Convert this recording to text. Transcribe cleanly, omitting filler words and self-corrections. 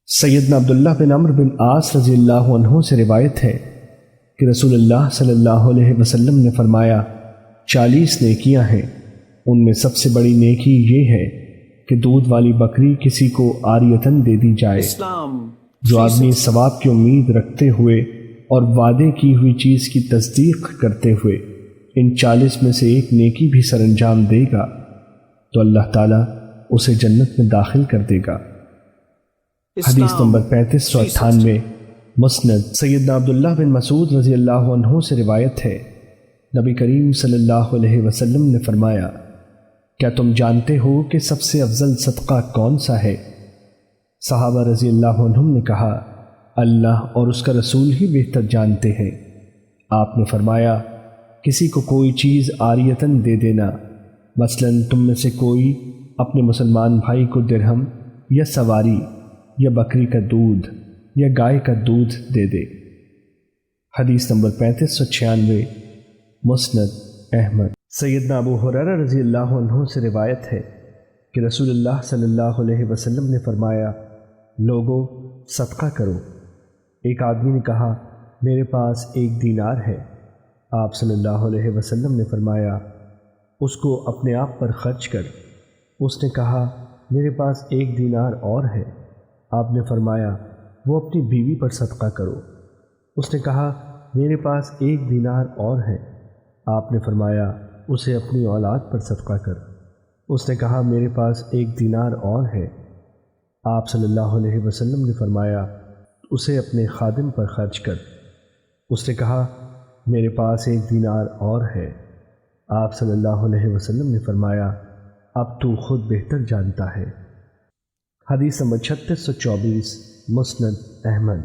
سیدنا عبداللہ بن عمرو بن عاص رضی اللہ عنہ سے روایت ہے کہ رسول اللہ صلی اللہ علیہ وسلم نے فرمایا 40 نیکیاں ہیں، ان میں سب سے بڑی نیکی یہ ہے کہ دودھ والی بکری کسی کو عاریتاً دے دی جائے۔ جو آدمی ثواب کی امید رکھتے ہوئے اور وعدے کی ہوئی چیز کی تصدیق کرتے ہوئے ان 40 میں سے ایک نیکی بھی سر انجام دے گا تو اللہ تعالیٰ اسے جنت میں داخل کر دے گا۔ حدیث نمبر 3598 مسند سیدنا عبداللہ بن مسعود رضی اللہ عنہ سے روایت ہے، نبی کریم صلی اللہ علیہ وسلم نے فرمایا، کیا تم جانتے ہو کہ سب سے افضل صدقہ کون سا ہے؟ صحابہ رضی اللہ عنہم نے کہا، اللہ اور اس کا رسول ہی بہتر جانتے ہیں۔ آپ نے فرمایا، کسی کو کوئی چیز عاریتاً دے دینا، مثلا تم میں سے کوئی اپنے مسلمان بھائی کو درہم یا سواری یا بکری کا دودھ یا گائے کا دودھ دے دے۔ حدیث نمبر 3596 مسند احمد سیدنا ابو ہریرہ رضی اللہ عنہ سے روایت ہے کہ رسول اللہ صلی اللہ علیہ وسلم نے فرمایا، لوگو صدقہ کرو۔ ایک آدمی نے کہا، میرے پاس 1 دینار ہے۔ آپ صلی اللہ علیہ وسلم نے فرمایا، اس کو اپنے آپ پر خرچ کر۔ اس نے کہا، میرے پاس 1 دینار اور ہے۔ آپ نے فرمایا، وہ اپنی بیوی پر صدقہ کرو۔ اس نے کہا، میرے پاس 1 دینار اور ہے۔ آپ نے فرمایا، اسے اپنی اولاد پر صدقہ کر۔ اس نے کہا، میرے پاس 1 دینار اور ہے۔ آپ صلی اللہ علیہ وسلم نے فرمایا، اسے اپنے خادم پر خرچ کر۔ اس نے کہا، میرے پاس 1 دینار اور ہے۔ آپ صلی اللہ علیہ وسلم نے فرمایا، اب تو خود بہتر جانتا ہے۔ حدیث نمبر 3624 مسند احمد